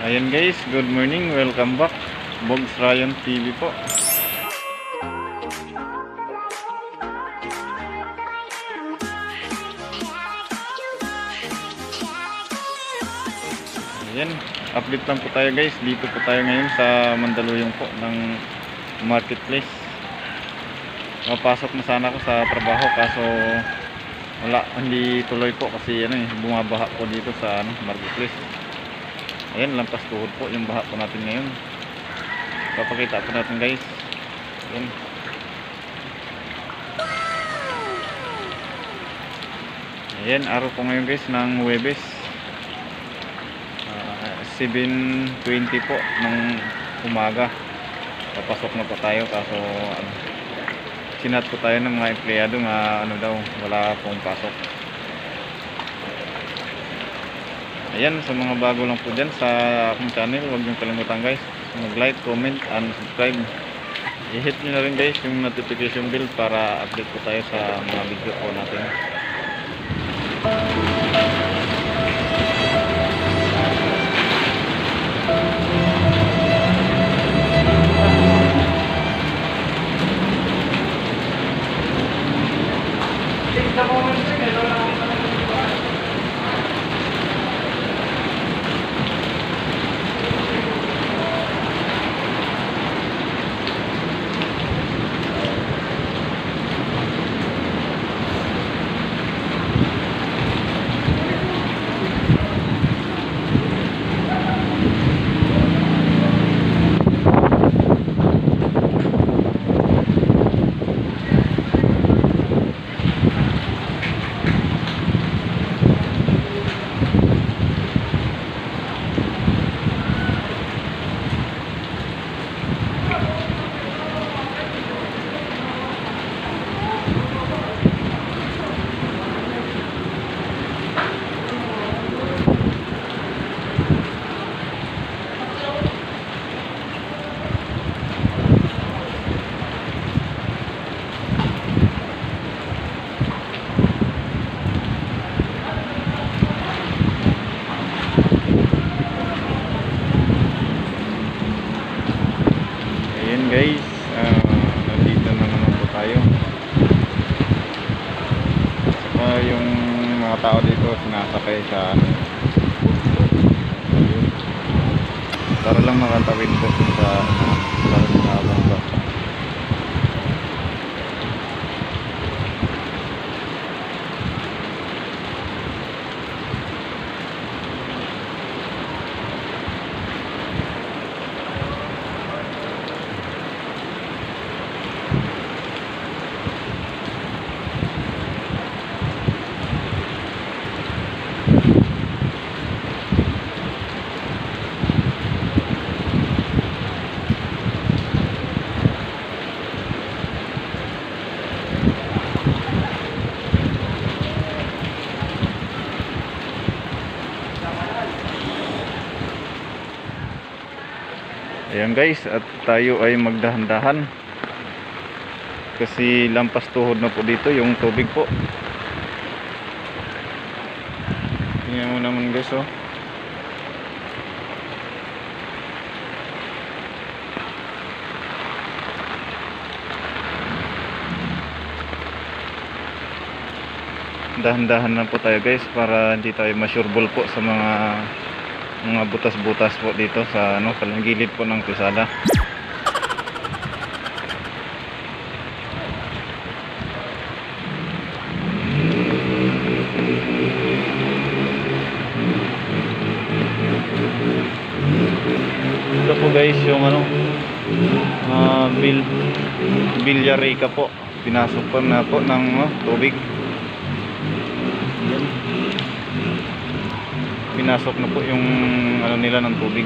Ayan guys, good morning, welcome back. Bogs Ryan TV po. Ayan, update lang po tayo guys. Dito po tayo ngayon sa Mandaluyong po ng marketplace. Mapasok na sana ako sa trabaho kaso wala, hindi tuloy po kasi bumabaha po dito sa marketplace. Ayan, lampas tuhod po yung baha po natin ngayon. Papakita po natin guys. Ayan. Ayan, araw po ngayon guys ng Huwebes. 7:20 po ng umaga. Papasok na po tayo kaso sinat po tayo ng mga empleyado nga wala pong pasok. Ayan, sa mga bago lang po dyan sa aking channel, huwag niyong kalimutan guys mag-like, comment, and subscribe. I-hit nyo na rin guys yung notification bell para update po tayo sa mga video po natin. Guys, nandito na naman po tayo. Saka yung mga tao dito sinasakay sa para lang makatawid po sa abang ba. Ayan guys, at tayo ay magdahan-dahan kasi lampas tuhod na po dito yung tubig po. Tingnan mo naman guys, oh. Dahan-dahan na po tayo guys para hindi tayo ma-sureball po sa mga butas-butas po dito sa palagilid po ng kalsada. Ito po guys yung Villarica po. Pinasok pa na po ng tubig. Pinasok na po yung nila ng tubig.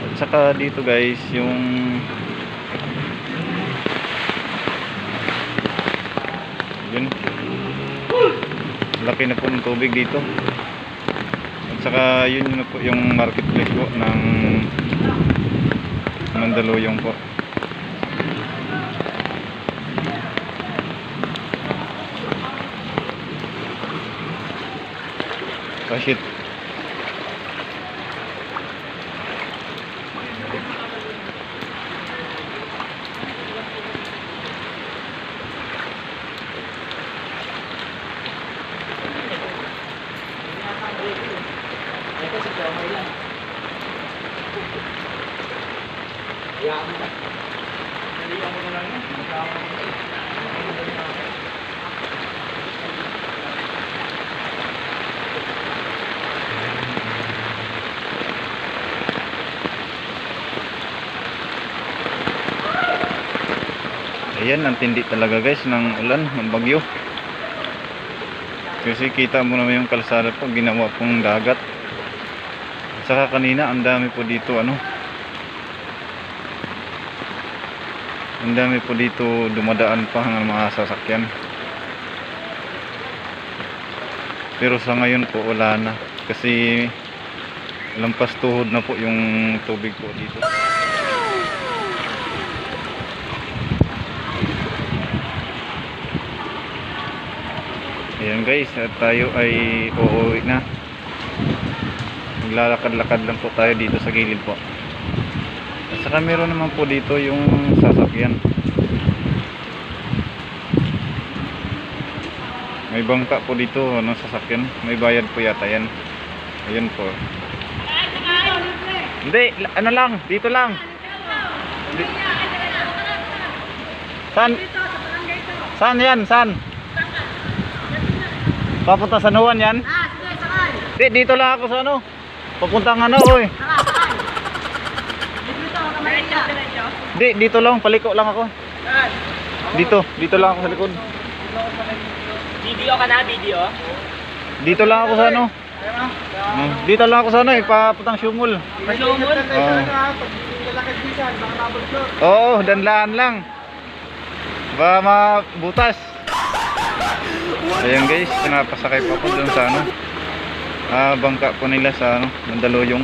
At saka dito guys yung yun, laki na po ng tubig dito. At saka yun na po yung marketplace po ng Mandaluyong po. Oh shit. Ito si Jomay lang. Hayaan mo ba? Hayaan mo na lang yun. Magkakawa mo ito. Ayan, ang tindi talaga guys ng ulan, ng bagyo. Kasi kita mo naman yung kalsada po, ginawa pong dagat. At saka kanina, ang dami po dito, ano. Ang dami po dito dumadaan pa ng mga sasakyan. Pero sa ngayon po, wala na. Kasi lampas tuhod na po yung tubig po dito. Ayan guys, at tayo ay uuwi na. Maglalakad-lakad lang po tayo dito sa gilid po. At saka meron naman po dito yung sasakyan. May bangka po dito, ano, sasakyan. May bayad po yata yan. Ayan po. Hindi, ano lang, dito lang. Saan? Saan yan? Saan? Papunta sa Nuwan yan? Sige, sakay. Di, dito lang ako sa ano. Papuntang ano, oy. Sakay. Dito ako kamay niya. Di, dito lang, paliko lang ako. Dito lang ako sa likod. Video ka na, video? Dito lang ako sa ano. Dito lang ako sa ano, papuntang Syumol. Lumon? Oo, danlaan lang. Ba mabutas. Ayan guys, pinapasakay pa ako dun sa ano. Bangka po nila sa ano, Mandaluyong.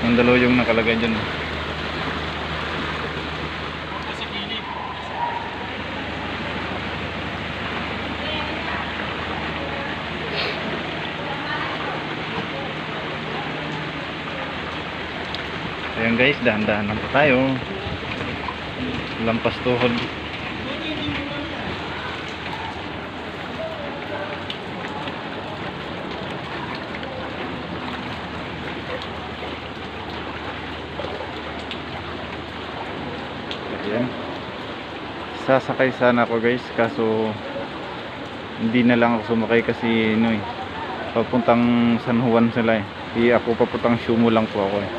Mandaluyong nakalagay dyan. Ayan guys, dahan-dahan lang po tayo. Lampas tuhod. Ayan. Sasakay sana ako guys, kaso hindi na lang ako sumakay kasi ano eh, papuntang San Juan sila eh. Di ako papuntang Syumo lang po ako eh.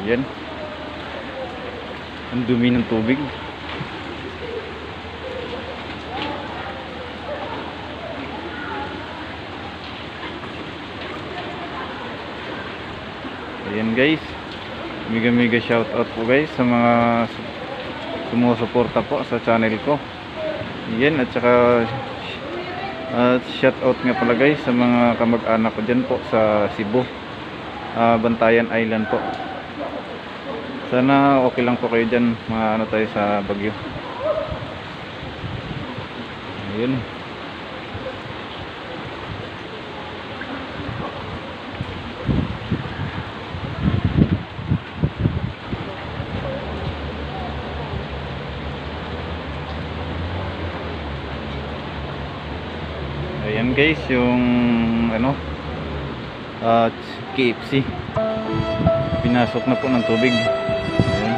Ayan. Ang dumi ng tubig. Ayan guys, mega shout out po guys sa mga sumusuporta po sa channel ko. Ayan, at saka shout out nga pala guys sa mga kamag-anak ko dyan po sa Cebu, Bantayan Island po. Sana okay lang po kayo dyan, mga ano tayo sa bagyo. Ayan. Ayan guys, yung ano, KFC pinasok na po ng tubig. Ayan.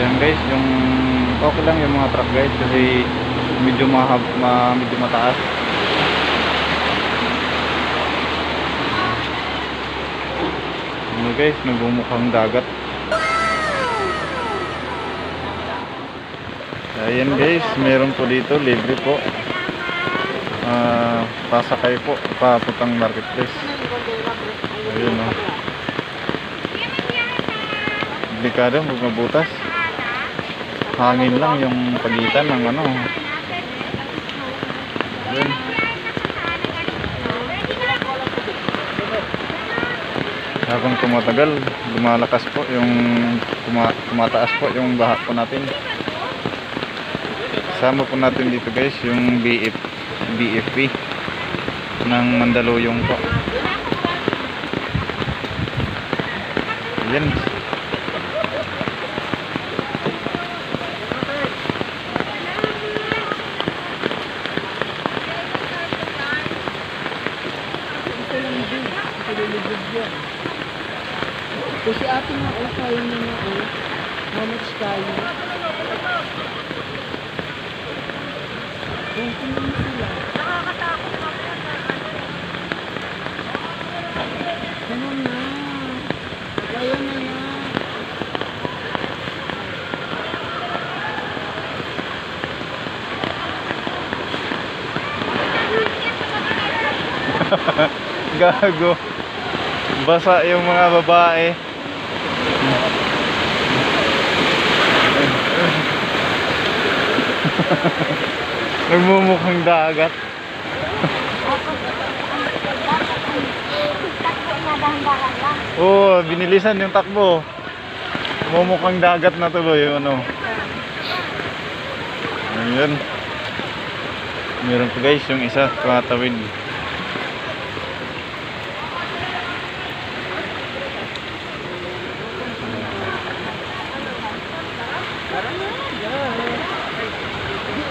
Ayan guys, yung okay lang yung mga truck guys kasi medyo medyo mataas. Ano guys, nagbumukhang dagat. Ayan guys, meron po dito, libre po. Pasakay po, papuntang marketplace. Ayun o. Delikado, huwag mabutas. Hangin lang yung pagitan ng ano. Ayun. Habang tumatagal, lumalakas po yung tumataas po yung baha po natin. Kasama po natin dito guys yung BFP ng Mandaluyong po. Ayan. Kasi ate nga, kaya niya na, how much tayo? Kung naman sila. Nakakatakot na po. Ano na? Kaya na na. Gago. Basa yung mga babae. Nagmumukhang dagat. Oo, binilisan yung takbo. Nagmumukhang dagat na tuloy yung ano. Ayan. Meron po guys yung isa katawid.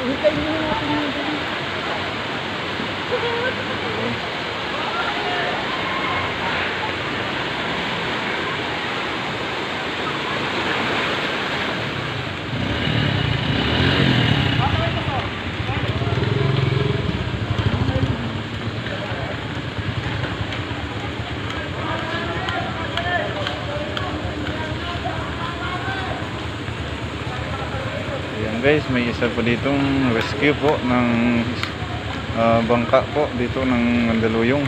Hintay nyo na natin yung dali. Ayan guys, may isa po ditong rescue po ng bangka po dito ng Mandaluyong.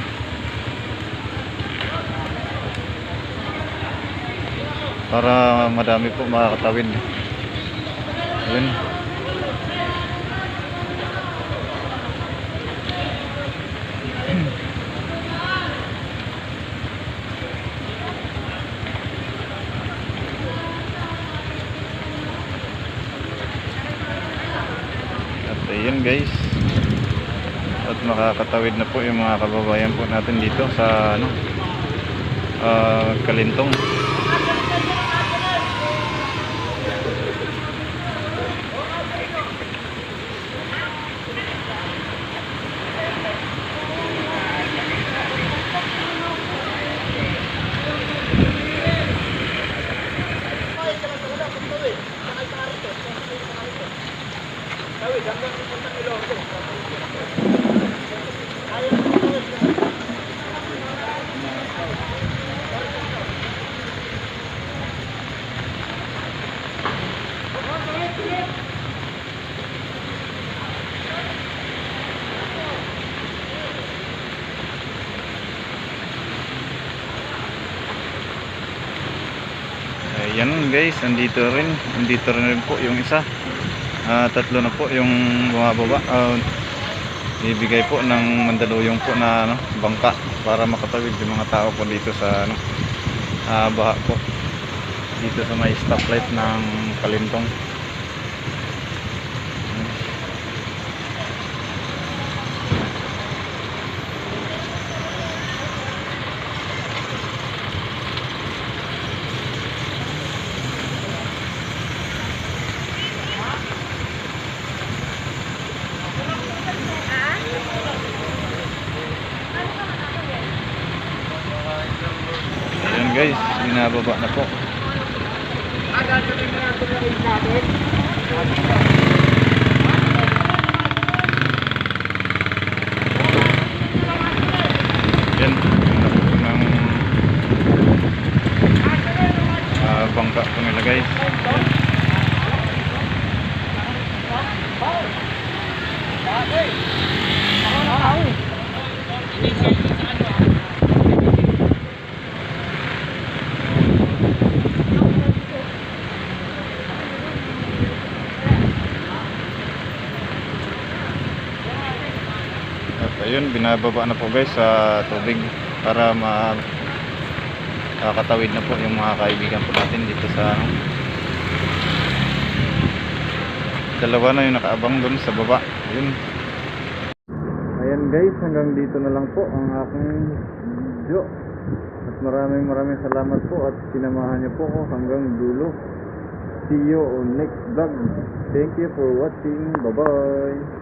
Para madami po makakatawid. Ayan. Ayun guys, at makakatawid na po yung mga kababayan po natin dito sa ano, Kalintong. Ayan guys, andito rin po yung isa. Tatlo na po yung bumababa. Ibigay po ng Mandaluyong po na ano, bangka para makatawid yung mga tao po dito sa ano, baha po dito sa may stoplight ng Kalintong. Ayan guys, binababa na po. Yan, ng Ayun, binababa na po guys sa tubig para makakatawid na po yung mga kaibigan po natin dito sa ano. Dalawa na yung nakaabang doon sa baba. Ayun. Ayan guys, hanggang dito na lang po ang aking video. At maraming salamat po at sinamahan niyo po ako hanggang dulo. See you on next vlog. Thank you for watching. Bye bye.